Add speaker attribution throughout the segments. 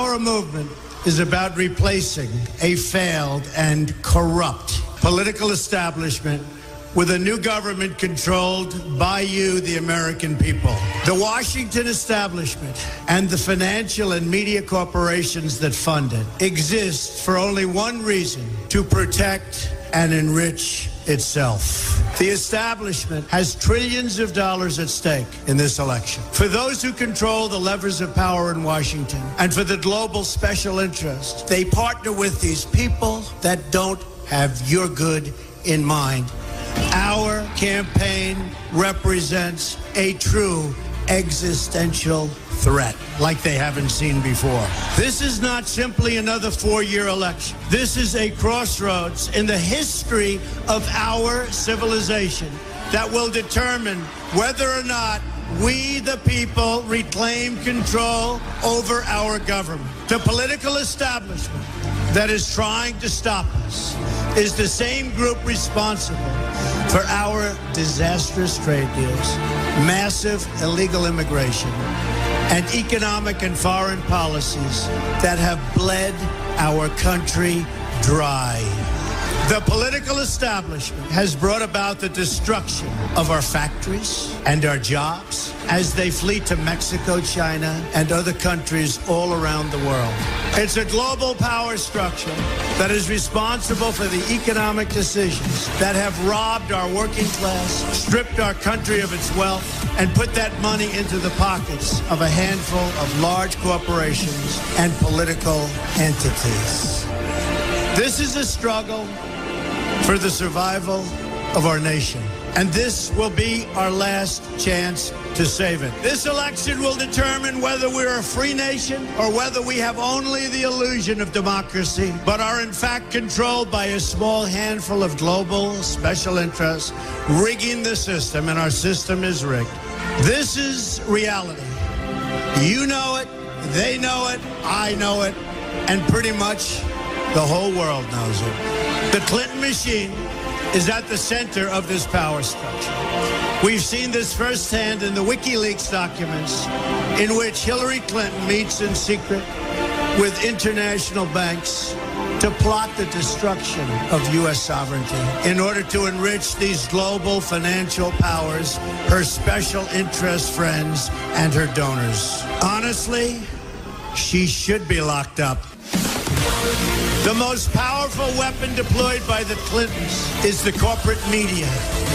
Speaker 1: Our movement is about replacing a failed and corrupt political establishment with a new government controlled by you, the American people. The Washington establishment and the financial and media corporations that fund it exist for only one reason: to protect and enrich itself. The establishment has trillions of dollars at stake in this election. For those who control the levers of power in Washington and for the global special interest, they partner with these people that don't have your good in mind. Our campaign represents a true existential threat like they haven't seen before. This is not simply another four-year election. This is a crossroads in the history of our civilization that will determine whether or not we, the people, reclaim control over our government. The political establishment that is trying to stop us is the same group responsible for our disastrous trade deals, massive illegal immigration, and economic and foreign policies that have bled our country dry. The political establishment has brought about the destruction of our factories and our jobs as they flee to Mexico, China, and other countries all around the world. It's a global power structure that is responsible for the economic decisions that have robbed our working class, stripped our country of its wealth, and put that money into the pockets of a handful of large corporations and political entities. This is a struggle for the survival of our nation. And this will be our last chance to save it. This election will determine whether we're a free nation or whether we have only the illusion of democracy, but are in fact controlled by a small handful of global special interests rigging the system, and our system is rigged. This is reality. You know it, they know it, I know it, and pretty much the whole world knows it. The Clinton machine is at the center of this power structure. We've seen this firsthand in the WikiLeaks documents, in which Hillary Clinton meets in secret with international banks to plot the destruction of U.S. sovereignty in order to enrich these global financial powers, her special interest friends, and her donors. Honestly, she should be locked up. The most powerful weapon deployed by the Clintons is the corporate media,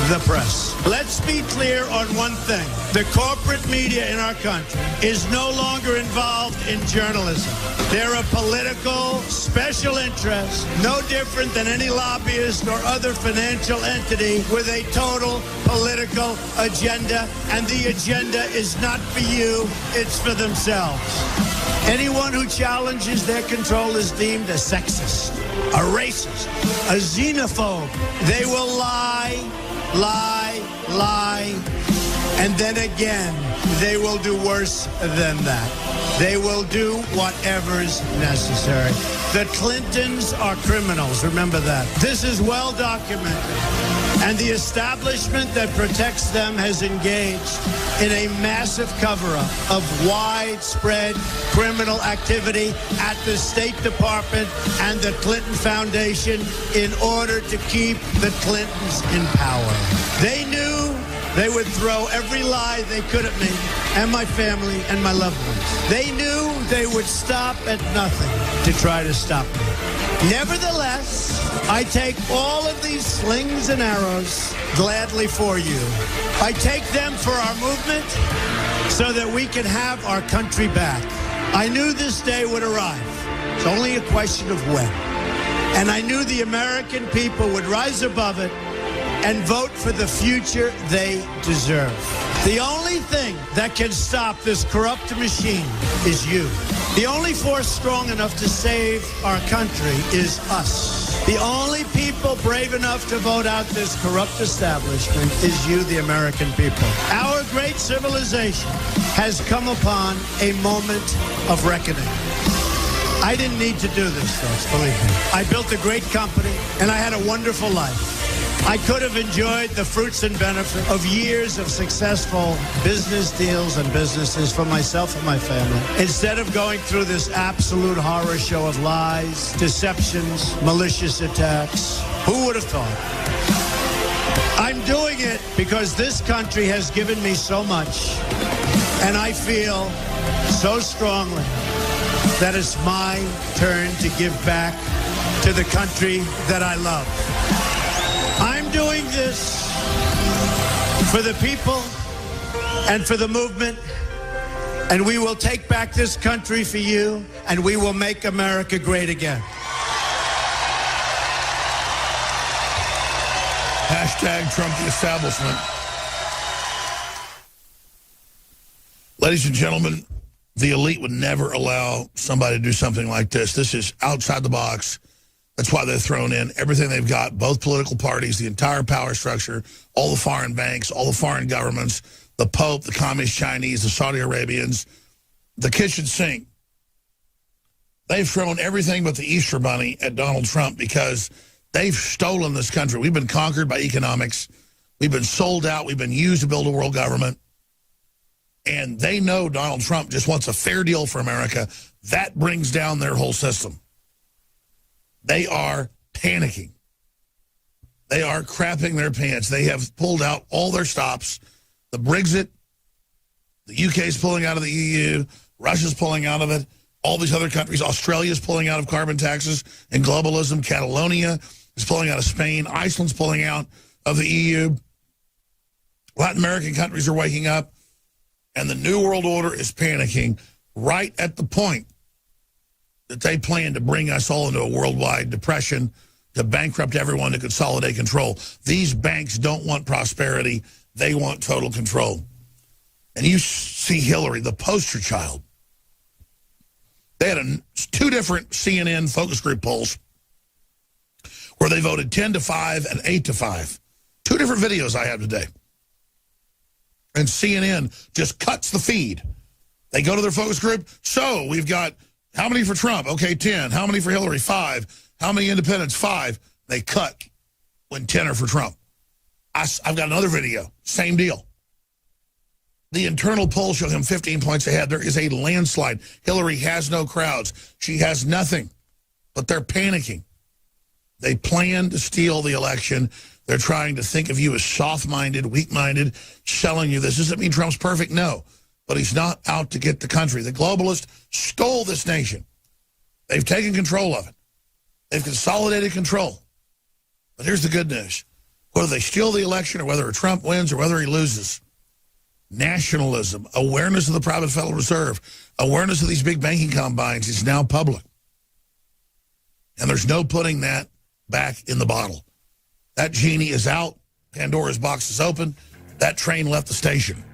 Speaker 1: the press. Let's be clear on one thing. The corporate media in our country is no longer involved in journalism. They're a political special interest, no different than any lobbyist or other financial entity with a total political agenda, and the agenda is not for you, it's for themselves. Anyone who challenges their control is deemed a sexist, a racist, a xenophobe. They will lie, and then again, they will do worse than that. They will do whatever's necessary. The Clintons are criminals, remember that. This is well documented. And the establishment that protects them has engaged in a massive cover-up of widespread criminal activity at the State Department and the Clinton Foundation in order to keep the Clintons in power. They knew they would throw every lie they could at me and my family and my loved ones. They knew they would stop at nothing to try to stop me. Nevertheless, I take all of these slings and arrows gladly for you. I take them for our movement so that we can have our country back. I knew this day would arrive. It's only a question of when. And I knew the American people would rise above it and vote for the future they deserve. The only thing that can stop this corrupt machine is you. The only force strong enough to save our country is us. The only people brave enough to vote out this corrupt establishment is you, the American people. Our great civilization has come upon a moment of reckoning. I didn't need to do this, folks, believe me. I built a great company, and I had a wonderful life. I could have enjoyed the fruits and benefits of years of successful business deals and businesses for myself and my family, instead of going through this absolute horror show of lies, deceptions, malicious attacks. Who would have thought? I'm doing it because this country has given me so much, and I feel so strongly that it's my turn to give back to the country that I love. I'm doing this for the people and for the movement, and we will take back this country for you, and we will make America great again.
Speaker 2: Hashtag Trump the establishment. Ladies and gentlemen, the elite would never allow somebody to do something like this. This is outside the box. That's why they're thrown in everything they've got, both political parties, the entire power structure, all the foreign banks, all the foreign governments, the Pope, the Communist Chinese, the Saudi Arabians, the kitchen sink. They've thrown everything but the Easter Bunny at Donald Trump because they've stolen this country. We've been conquered by economics. We've been sold out. We've been used to build a world government. And they know Donald Trump just wants a fair deal for America. That brings down their whole system. They are panicking. They are crapping their pants. They have pulled out all their stops. The Brexit, the UK is pulling out of the EU, Russia's pulling out of it, all these other countries, Australia's pulling out of carbon taxes and globalism, Catalonia is pulling out of Spain, Iceland's pulling out of the EU. Latin American countries are waking up, and the New World Order is panicking right at the point that they plan to bring us all into a worldwide depression, to bankrupt everyone, to consolidate control. These banks don't want prosperity. They want total control. And you see Hillary, the poster child. They had two different CNN focus group polls where they voted 10-5 and 8-5. Two different videos I have today. And CNN just cuts the feed. They go to their focus group. So we've got how many for Trump? Okay, 10. How many for Hillary? 5. How many independents? 5. They cut when 10 are for Trump. I've got another video. Same deal. The internal polls show him 15 points ahead. There is a landslide. Hillary has no crowds. She has nothing. But they're panicking. They plan to steal the election. They're trying to think of you as soft-minded, weak-minded, selling you this. Doesn't mean Trump's perfect? No. But he's not out to get the country. The globalists stole this nation. They've taken control of it. They've consolidated control. But here's the good news. Whether they steal the election or whether Trump wins or whether he loses, nationalism, awareness of the private Federal Reserve, awareness of these big banking combines is now public. And there's no putting that back in the bottle. That genie is out. Pandora's box is open. That train left the station.